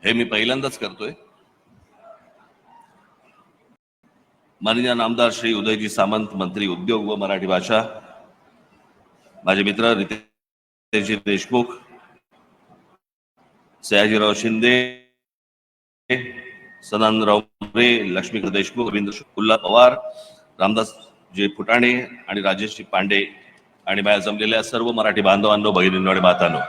हे मी पहिल्यांदाच करतोय. माननीय नामदार श्री उदयजी सामंत, मंत्री उद्योग व मराठी भाषा, माझे मित्र रितेशजी देशमुख, सयाजीराव शिंदे, सदानंदराव मोरे, लक्ष्मीकांत देशमुख, रवींद्र शुक्ला पवार, रामदास जे फुटाणे आणि राजेश पांडे आणि माझ्या जमलेल्या सर्व मराठी बांधवांनो, भगिनींनो आणि मातांनो,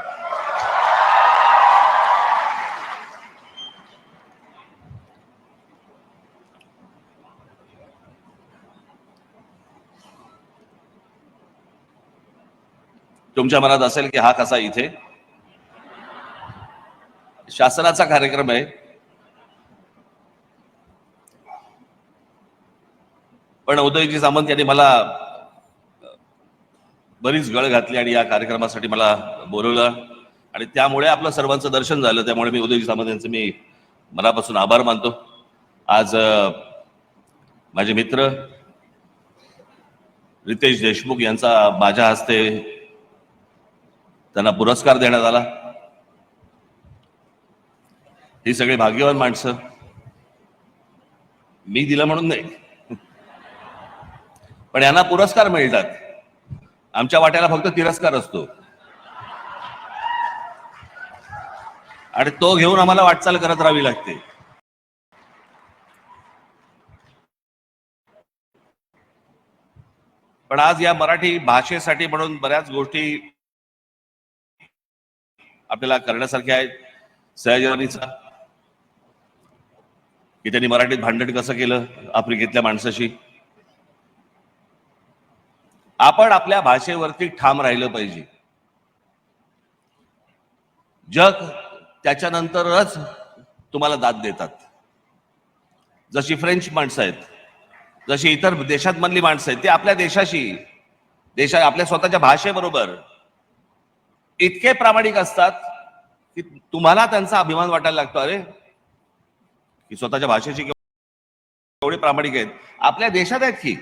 तुमच्या मनात असेल की हा कसा इथे शासनाचा कार्यक्रम आहे, पण उदयजी सामंत यांनी मला बरीच गळ घातली आणि या कार्यक्रमासाठी मला बोलवलं आणि त्यामुळे आपलं सर्वांचं दर्शन झालं. त्यामुळे मी उदयजी सामंत यांचे मी मनापासून आभार मानतो. आज माझे मित्र रितेश देशमुख यांचा माझ्या हस्ते त्यांना पुरस्कार देण्यात आला. ही सगळी भाग्यवान माणसं, मी दिला म्हणून नाही, पण यांना पुरस्कार मिळतात. आमच्या वाट्याला फक्त तिरस्कार असतो आणि तो घेऊन आम्हाला वाटचाल करत राहावी लागते. पण आज या मराठी भाषेसाठी म्हणून बऱ्याच गोष्टी आपल्याला करण्यासारख्या आहेत. सयाजीरावांचा की त्यांनी मराठीत भांडण कसं केलं आफ्रिकेतल्या माणसाशी. आपण आपल्या भाषेवरती ठाम राहिलं पाहिजे. जग त्याच्यानंतरच तुम्हाला दाद देतात. जशी फ्रेंच माणसं आहेत, जशी इतर देशात मधली माणसं आहेत, ते आपल्या देशाशी आपल्या स्वतःच्या भाषेबरोबर इतके प्रामाणिक असतात की तुम्हाला त्यांचा अभिमान वाटायला लागतो. अरे की स्वतःच्या भाषेची एवढे प्रामाणिक आहेत, आपल्या देशात आहेत की.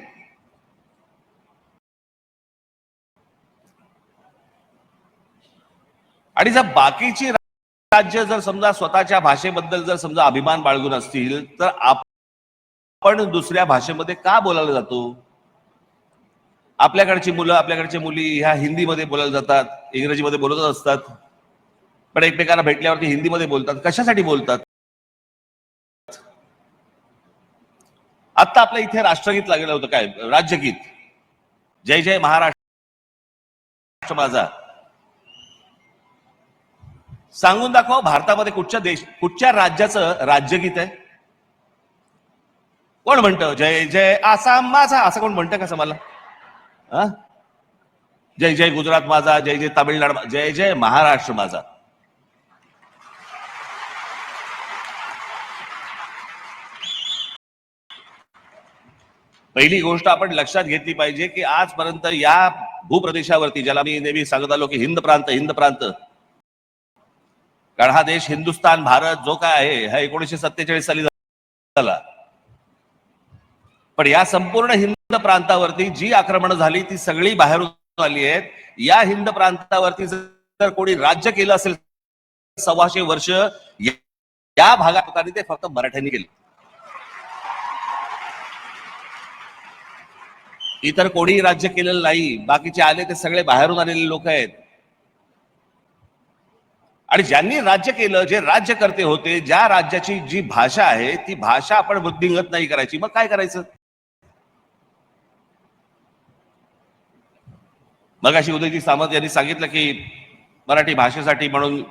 आणि जर बाकीची राज्य जर समजा स्वतःच्या भाषेबद्दल जर समजा अभिमान बाळगून असतील, तर आपण दुसऱ्या भाषेमध्ये का बोलायला जातो? आपल्याकडची मुलं, आपल्याकडच्या मुली ह्या हिंदीमध्ये बोलायला जातात, इंग्रजीमध्ये बोलतच असतात, पण एकमेकांना भेटल्यावरती हिंदीमध्ये बोलतात. कशासाठी बोलतात? आता आपल्या इथे राष्ट्रगीत लागलं होतं, काय राज्यगीत, जय जय महाराष्ट्र माझा. सांगून दाखवा भारतामध्ये कुठच्या राज्याचं राज्यगीत आहे? कोण म्हणतं जय जय आसाम माझा? असं कोण म्हणतं का मला? जय जय गुजरात माझा, जय जय तामिळनाडू, जय जय महाराष्ट्र माझा. पहिली गोष्ट आपण लक्षात घेतली पाहिजे की आजपर्यंत या भूप्रदेशावरती, ज्याला मी नेहमी सांगत आलो की हिंद प्रांत, कारण हा देश हिंदुस्थान भारत जो काय आहे हा 1947 साली झाला, पण या संपूर्ण हिंद प्रांतावरती जी आक्रमण झाली ती सगळी बाहेरून आली आहेत. या हिंद प्रांतावरती जर कोणी राज्य केलं असेल 125 वर्ष, या भागात ते फक्त मराठ्यांनी केलं. इतर कोणी राज्य केलेलं नाही. बाकीचे आले ते सगळे बाहेरून आलेले लोक आहेत. आणि ज्यांनी राज्य केलं, जे राज्यकर्ते होते, ज्या राज्याची जी भाषा आहे ती भाषा आपण वृद्धिंगत नाही करायची, मग काय करायचं? मग अशी उदयजी सामंत यांनी सांगितलं की मराठी भाषेसाठी म्हणून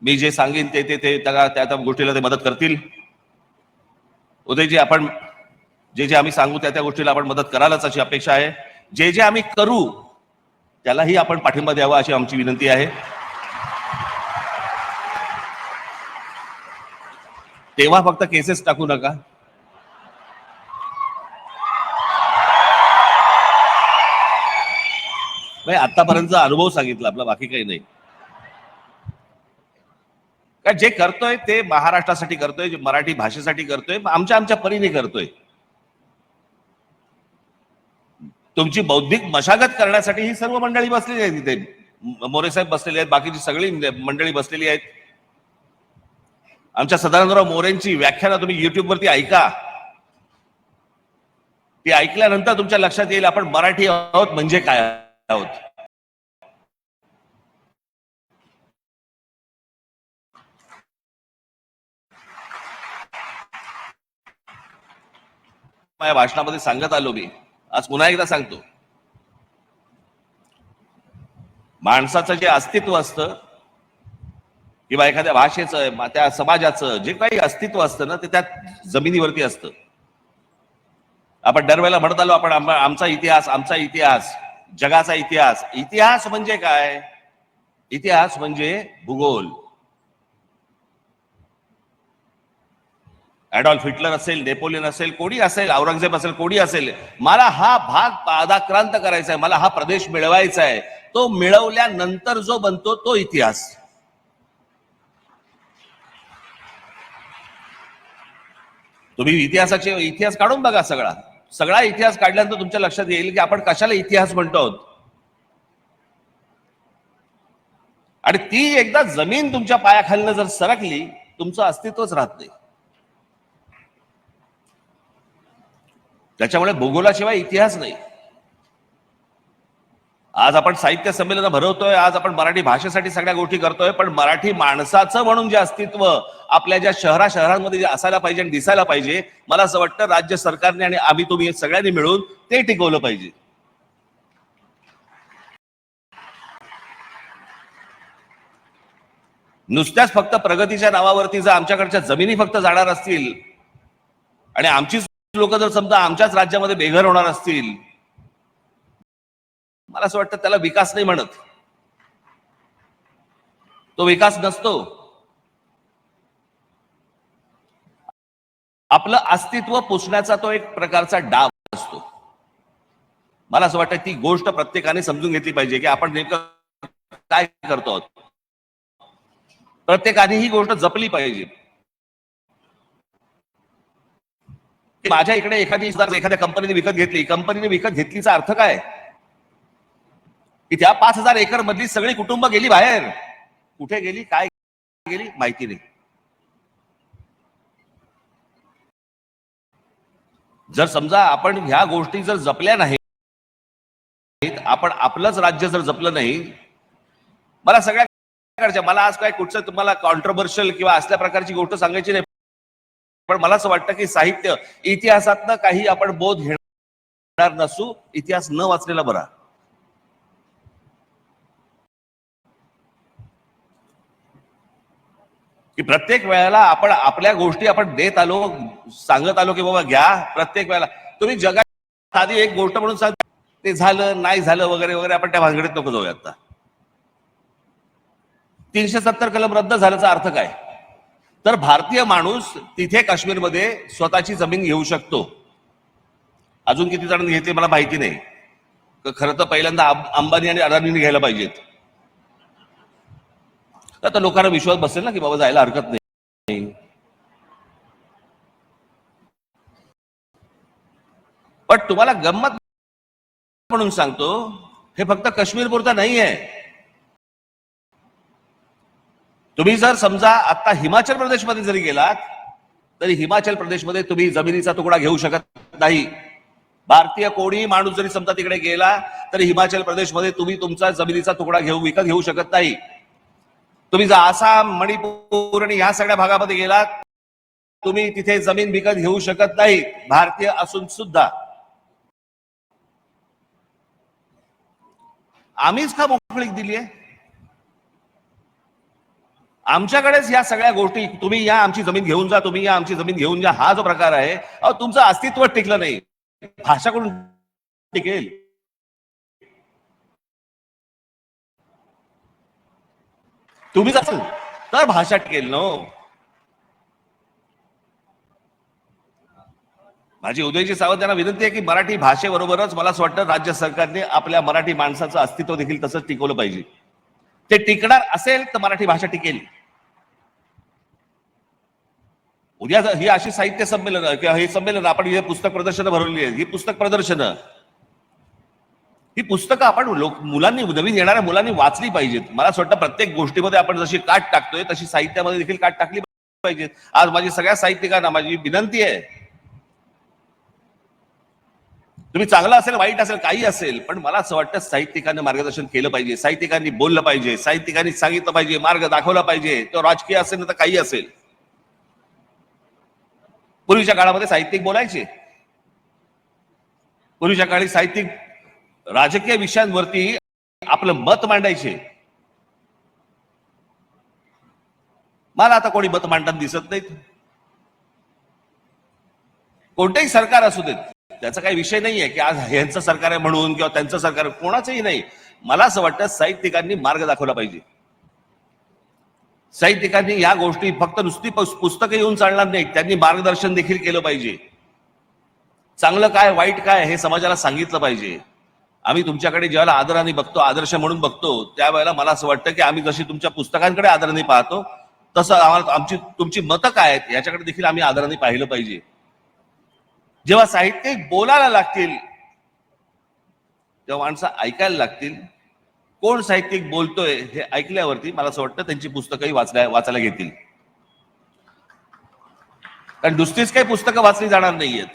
मी जे सांगेन ते त्या गोष्टीला ते मदत करतील. उदयजी, आपण जे आम्ही सांगू त्या गोष्टीला आपण मदत करालच अशी अपेक्षा आहे. जे आम्ही करू त्यालाही आपण पाठिंबा द्यावा अशी आमची विनंती आहे. तेव्हा फक्त केसेस टाकू नका. आतापर्यंतचा अनुभव सांगितला आपला, बाकी काही नाही. काय जे करतोय ते महाराष्ट्रासाठी करतोय, जे मराठी भाषेसाठी करतोय, आमच्या परीने करतोय. तुमची बौद्धिक मशागत करण्यासाठी ही सर्व मंडळी बसलेली आहेत तिथे. मोरे साहेब बसलेले आहेत, बाकीची सगळी मंडळी बसलेली आहेत. आमच्या सदानंदराव मोरेंची व्याख्यानं तुम्ही युट्यूबवरती ऐका. ती ऐकल्यानंतर तुमच्या लक्षात येईल आपण मराठी आहोत म्हणजे काय आहोत. माझ्या भाषणामध्ये सांगत आलो मी, आज पुन्हा एकदा सांगतो. माणसाचं जे अस्तित्व असतं किंवा एखाद्या भाषेचं, त्या समाजाचं जे काही अस्तित्व असतं ना, ते त्या जमिनीवरती असतं. आपण दरवेळेला म्हणत आलो आपण आमचा इतिहास, आमचा इतिहास, जगाचा इतिहास. इतिहास म्हणजे काय? इतिहास म्हणजे भूगोल. ऍडॉल्फ हिटलर असेल, नेपोलियन असेल, कोणी असेल, औरंगजेब असेल, कोणी असेल, मला हा भाग पादाक्रांत करायचा आहे, मला हा प्रदेश मिळवायचा आहे. तो मिळवल्यानंतर जो बनतो तो इतिहास. तुम्ही इतिहास काढून बघा. सगळा इतिहास काढल्यानंतर तुमच्या लक्षात येईल की आपण कशाला इतिहास म्हणतो आहोत. आणि ती एकदा जमीन तुमच्या पायाखालनं जर सरकली, तुमचं अस्तित्वच राहत नाही. त्याच्यामुळे भूगोलाशिवाय इतिहास नाही. आज आपण साहित्य संमेलन भरवतोय, आज आपण मराठी भाषेसाठी सगळ्या गोष्टी करतोय, पण मराठी माणसाचं म्हणून जे अस्तित्व आपल्या ज्या शहरांमध्ये जे असायला पाहिजे आणि दिसायला पाहिजे, मला असं वाटतं राज्य सरकारने आणि आम्ही तुम्ही सगळ्यांनी मिळून ते टिकवलं पाहिजे. नुसत्याच फक्त प्रगतीच्या नावावरती जर आमच्याकडच्या जमिनी फक्त जाणार असतील आणि आमचीच लोक जर समजा आमच्याच राज्यामध्ये बेघर होणार असतील, मला असं वाटतं त्याला विकास नाही म्हणत. तो विकास नसतो. आपलं अस्तित्व पुसण्याचा तो एक प्रकारचा डाव असतो. मला असं वाटतं ती गोष्ट प्रत्येकाने समजून घेतली पाहिजे की आपण नेमकं काय करतो आहोत. प्रत्येकाने ही गोष्ट जपली पाहिजे. माझ्या इकडे एखाद्या कंपनीने विकत घेतलीचा अर्थ काय? की त्या 5,000 एकर मधली सगळी कुटुंब गेली बाहेर. कुठे गेली, काय गेली माहिती नाही. जर समजा आपण ह्या गोष्टी जर जपल्या नाहीत, आपण आपलंच राज्य जर जपलं नाही, मला आज काय कुठचं तुम्हाला कॉन्ट्रोवर्शियल किंवा असल्या प्रकारची गोष्ट सांगायची नाही, पण मला असं वाटतं की साहित्य इतिहासातनं काही आपण बोध घेणार नसू. इतिहास न वाचलेला बरा. की प्रत्येक वेळेला आपण आपल्या गोष्टी आपण देत आलो, सांगत आलो की बाबा घ्या. प्रत्येक वेळेला तुम्ही जगात साधी एक गोष्ट म्हणून सांग, ते झालं नाही झालं वगैरे वगैरे, आपण त्या भानगडीत नको जाऊया. आता 370 कलम रद्द झाल्याचा अर्थ काय? तर भारतीय माणूस तिथे काश्मीरमध्ये स्वतःची जमीन घेऊ शकतो. अजून किती जण घेते मला माहिती नाही. खरं तर पहिल्यांदा अंबानी आणि अदानीने घ्यायला पाहिजेत. आता लोकांना विश्वास बसेल ना की बाबा जायला हरकत नाही. पण तुम्हाला गंमत म्हणून सांगतो, हे फक्त काश्मीर पुरता नाही आहे. तुम्ही जर समजा आता हिमाचल प्रदेशमध्ये जरी गेलात, तरी हिमाचल प्रदेशमध्ये तुम्ही जमिनीचा तुकडा घेऊ शकत नाही. भारतीय कोणी माणूस जरी समजा तिकडे गेला, तरी हिमाचल प्रदेशमध्ये तुम्ही तुमचा जमिनीचा तुकडा विकत घेऊ शकत नाही. तुम्ही जर आसाम, मणिपूर आणि ह्या सगळ्या भागामध्ये गेलात, तुम्ही तिथे जमीन विकत घेऊ शकत नाही, भारतीय असून सुद्धा. आम्हीच का मोकळीक दिली आहे? आमच्याकडेच या सगळ्या गोष्टी, तुम्ही या आमची जमीन घेऊन जा, तुम्ही या आमची जमीन घेऊन जा, हा जो प्रकार आहे, तुमचं अस्तित्व टिकलं नाही. भाषा कोण टिकेल? तुम्हीच असाल तर भाषा टिकेल. नो, माझी उदयजी सावंत यांना विनंती आहे की मराठी भाषेबरोबरच मला असं वाटतं राज्य सरकारने आपल्या मराठी माणसाचं अस्तित्व देखील तसंच टिकवलं पाहिजे. ते टिकणार असेल तर मराठी भाषा टिकेल. उद्या ही अशी साहित्य संमेलन किंवा हे संमेलन आपण हे पुस्तक प्रदर्शनं भरवली आहेत, ही पुस्तक प्रदर्शनं, ही पुस्तकं आपण मुलांनी, नवीन येणाऱ्या मुलांनी वाचली पाहिजेत. मला असं वाटतं प्रत्येक गोष्टीमध्ये आपण जशी काट टाकतोय तशी साहित्यामध्ये देखील काट टाकली पाहिजेत. आज माझी सगळ्या साहित्यिकांना माझी विनंती आहे, तुम्ही चांगलं असेल वाईट असेल काही असेल, पण मला असं वाटतं साहित्यिकांनी मार्गदर्शन केलं पाहिजे, साहित्यिकांनी बोललं पाहिजे, साहित्यिकांनी सांगितलं पाहिजे, मार्ग दाखवला पाहिजे. तो राजकीय असेल ना तर काही असेल. पूर्वीच्या काळामध्ये साहित्यिक बोलायचे, पूर्वीच्या काळी साहित्यिक राजकीय विषयांवरती आपलं मत मांडायचे. मला आता कोणी मत मांडताना दिसत नाहीत. कोणतेही सरकार असू देत, त्याचा काही विषय नाहीये की आज ह्यांचं सरकार आहे म्हणून किंवा त्यांचं सरकार, कोणाचंही नाही. मला असं वाटतं साहित्यिकांनी मार्ग दाखवला पाहिजे. साहित्यिकांनी या गोष्टी फक्त नुसती पुस्तकं येऊन चालणार नाही, त्यांनी मार्गदर्शन देखील केलं पाहिजे. चांगलं काय वाईट काय हे समाजाला सांगितलं पाहिजे. आम्ही तुमच्याकडे ज्यावेळेला आदराने बघतो, आदर्श म्हणून बघतो, त्यावेळेला मला असं वाटतं की आम्ही जशी तुमच्या पुस्तकांकडे आदराने पाहतो, तसं आम्हाला तुमची मतं काय आहेत याच्याकडे देखील आम्ही आदराने पाहिलं पाहिजे. जेव्हा साहित्यिक बोलायला लागतील तेव्हा माणसं ऐकायला लागतील. कोण साहित्यिक बोलतोय हे ऐकल्यावरती मला असं वाटतं त्यांची पुस्तकंही वाचायला घेतील. कारण नुसतीच काही पुस्तकं वाचली जाणार नाहीयेत.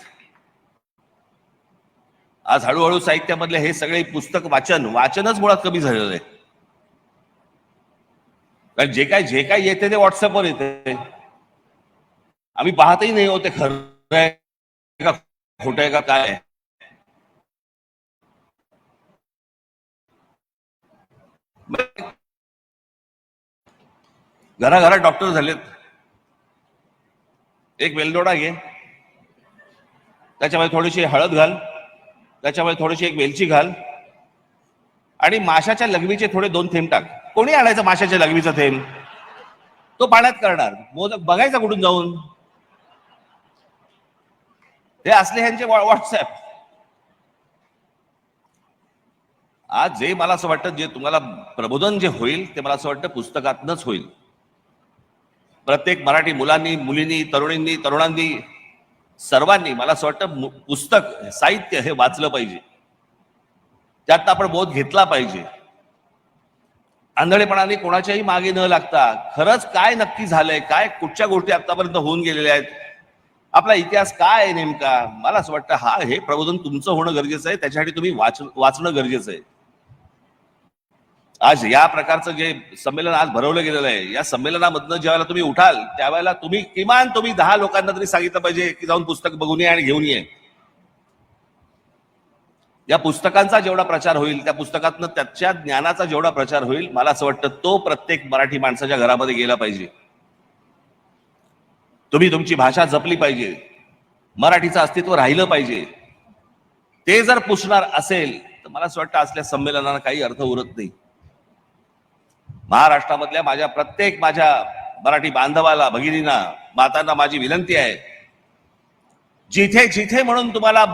आज हळूहळू साहित्यामधले हे सगळे पुस्तक वाचनच मुळात कमी झालेलं आहे. कारण जे काय येते ते व्हॉट्सअपवर येते, आम्ही पाहतही नाही होते खरं आहे का खोटं आहे का काय. घराघरात डॉक्टर झालेत. एक वेलदोडा घे, त्याच्यामध्ये थोडीशी हळद घाल, त्याच्यामध्ये थोडीशी एक वेलची घाल आणि माशाच्या लघवीचे थोडे 2 थेंब टाक. कोणी आणायचं माशाच्या लघवीचा थेंब? तो पाण्यात करणार, मोदक बघायचा कुठून जाऊन. हे असले ह्यांचे व्हॉट्सअप. आज जे मला असं वाटतं, जे तुम्हाला प्रबोधन जे होईल ते मला असं वाटतं पुस्तकातनच होईल. प्रत्येक मराठी मुलांनी, मुलींनी, तरुणांनी, सर्वांनी मला असं वाटतं पुस्तक, साहित्य हे वाचलं पाहिजे. त्यातनं आपण बोध घेतला पाहिजे. आंधळेपणाने कोणाच्याही मागे न लागता खरंच काय नक्की झालंय, काय कुठच्या गोष्टी आतापर्यंत होऊन गेलेल्या आहेत, आपला इतिहास काय आहे नेमका, मला असं वाटतं हे प्रबोधन तुमचं होणं गरजेचं आहे. त्याच्यासाठी तुम्ही वाचणं गरजेचं आहे. आज या प्रकारचं जे संमेलन आज भरवलं गेलेलं आहे, या संमेलनामधनं ज्यावेळेला तुम्ही उठाल त्यावेळेला किमान तुम्ही 10 लोकांना तरी सांगितलं पाहिजे की जाऊन पुस्तक बघून ये आणि घेऊन ये. या पुस्तकांचा जेवढा प्रचार होईल, त्या पुस्तकातनं त्याच्या ज्ञानाचा जेवढा प्रचार होईल, मला असं वाटतं तो प्रत्येक मराठी माणसाच्या घरामध्ये गेला पाहिजे. तुम्ही तुमची भाषा जपली पाहिजे, मराठीचं अस्तित्व राहिलं पाहिजे. ते जर पुसणार असेल तर मला असं वाटतं असल्या संमेलनाला काही अर्थ उरत नाही. महाराष्ट्रामधल्या माझ्या मराठी बांधवाला, भगिनींना, मातांना माझी विनंती आहे, जिथे जिथे म्हणून तुम्हाला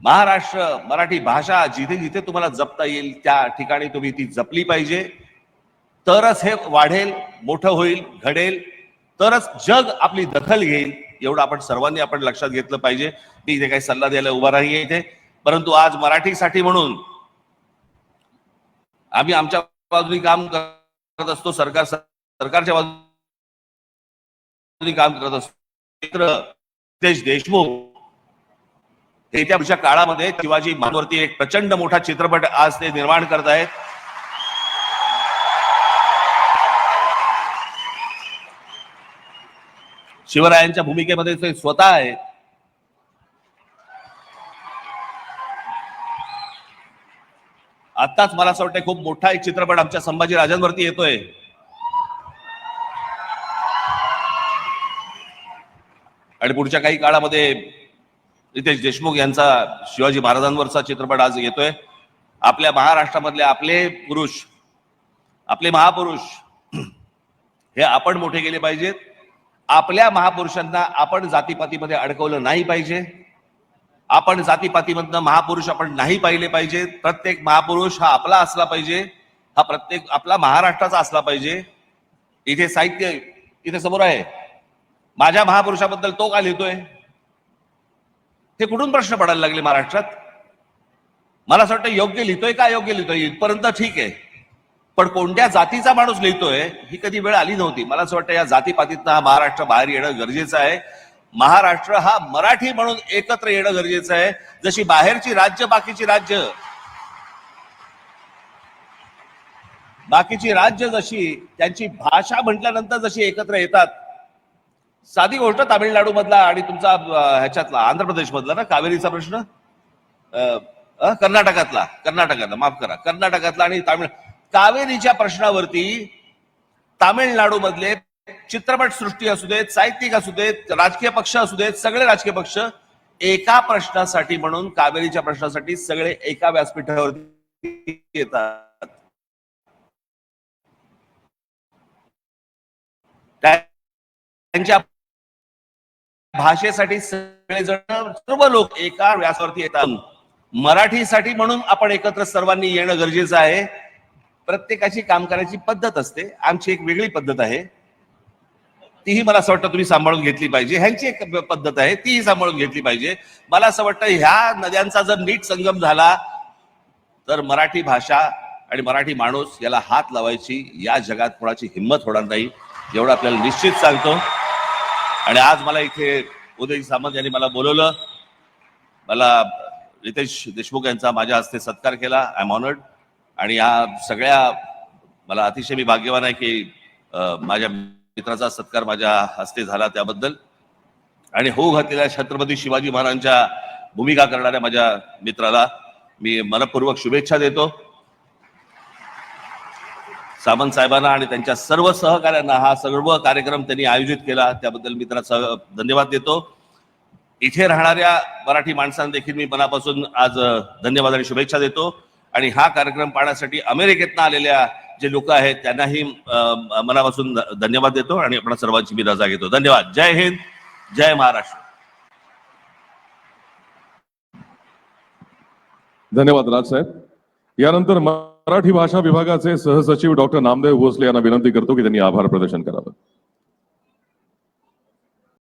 महाराष्ट्र, मराठी भाषा जिथे जिथे तुम्हाला जपता येईल त्या ठिकाणी तुम्ही ती जपली पाहिजे. तरच हे वाढेल, मोठं होईल, घडेल, तरच जग आपली दखल घेईल. एवढं आपण सर्वांनी लक्षात घेतलं पाहिजे. मी इथे काही सल्ला द्यायला उभा नाहीये इथे, परंतु आज मराठीसाठी म्हणून आम्ही आमच्या बाजूने काम करत असतो, सरकारच्या बाजूने काम करत असतो. रितेश देशमुख येत्या पुढच्या काळामध्ये शिवाजी महाराजांवरती एक प्रचंड मोठा चित्रपट आज ते निर्माण करत आहेत. शिवरायांच्या भूमिकेमध्ये ते स्वतः आहेत. आताच मला असं वाटतं खूप मोठा एक चित्रपट आमच्या संभाजी राजांवरती येतोय. आणि पुढच्या काही काळामध्ये रितेश देशमुख यांचा शिवाजी महाराजांवरचा चित्रपट आज येतोय. आपल्या महाराष्ट्रामधले आपले महापुरुष हे आपण मोठे केले पाहिजेत. आपल्या महापुरुषांना आपण जातीपातीमध्ये अडकवलं नाही पाहिजे. आपण जातीपातीमधनं महापुरुष आपण नाही पाहिले पाहिजे. प्रत्येक महापुरुष हा आपला असला पाहिजे, हा प्रत्येक आपला महाराष्ट्राचा असला पाहिजे. इथे साहित्य इथे समोर आहे, माझ्या महापुरुषाबद्दल तो का लिहितोय? ते कुठून प्रश्न पडायला लागले महाराष्ट्रात? मला असं वाटतं योग्य लिहितोय का अयोग्य लिहितोय इथपर्यंत ठीक आहे, पण कोणत्या जातीचा माणूस लिहितोय ही कधी वेळ आली नव्हती. मला असं वाटतं या जातीपातीतनं हा महाराष्ट्र बाहेर येणं गरजेचं आहे. महाराष्ट्र हा मराठी म्हणून एकत्र येणं गरजेचं आहे. जशी बाहेरची राज्य बाकीची राज्य जशी त्यांची भाषा म्हटल्यानंतर जशी एकत्र येतात. साधी गोष्ट तामिळनाडू मधला आणि तुमचा ह्याच्यातला आंध्र प्रदेश मधला ना कावेरीचा प्रश्न, कर्नाटकातला माफ करा, कर्नाटकातला आणि कावेरीच्या प्रश्नावरती तामिळनाडू मधले चित्रपट सृष्टी असू देत, साहित्यिक असू देत, राजकीय पक्ष असू देत, सगळे राजकीय पक्ष एका प्रश्नासाठी म्हणून कावेरीच्या प्रश्नासाठी सगळे एका व्यासपीठावरती येतात. त्यांच्या भाषेसाठी सगळेजण सर्व लोक एका व्यासावरती येतात. मराठीसाठी म्हणून आपण एकत्र सर्वांनी येणं गरजेचं आहे. प्रत्येकाची काम करायची पद्धत असते. आमची एक वेगळी पद्धत आहे, तीही मला असं वाटतं तुम्ही सांभाळून घेतली पाहिजे. ह्यांची एक पद्धत आहे, तीही सांभाळून घेतली पाहिजे. मला असं वाटतं ह्या नद्यांचा जर नीट संगम झाला तर मराठी भाषा आणि मराठी माणूस याला हात लावायची या जगात कोणाची हिंमत होणार नाही, एवढं आपल्याला निश्चित सांगतो. आणि आज मला इथे उदय सामंत यांनी मला बोलवलं, मला रितेश देशमुख यांचा माझ्या हस्ते सत्कार केला. I am honoured. आणि या सगळ्या मला अतिशय मी भाग्यवान आहे की माझ्या मित्राचा सत्कार माझ्या हस्ते झाला त्याबद्दल. आणि होऊ घातलेल्या छत्रपती शिवाजी महाराजांच्या भूमिका करणाऱ्या माझ्या मित्राला मी मनपूर्वक शुभेच्छा देतो. सामंत साहेबांना आणि त्यांच्या सर्व सहकाऱ्यांना हा सर्व कार्यक्रम त्यांनी आयोजित केला त्याबद्दल मित्राचा धन्यवाद देतो. इथे राहणाऱ्या मराठी माणसांना देखील मी मनापासून आज धन्यवाद आणि शुभेच्छा देतो. आणि हा कार्यक्रम पाहण्यासाठी अमेरिकेतनं आलेल्या जे लोक आहेत त्यांनाही मनापासून धन्यवाद देतो आणि आपण सर्वांची मी रजा घेतो. धन्यवाद. जय हिंद, जय महाराष्ट्र. धन्यवाद राजसाहेब. यानंतर मराठी भाषा विभागाचे सहसचिव डॉक्टर नामदेव भोसले यांना विनंती करतो की त्यांनी आभार प्रदर्शन करावं.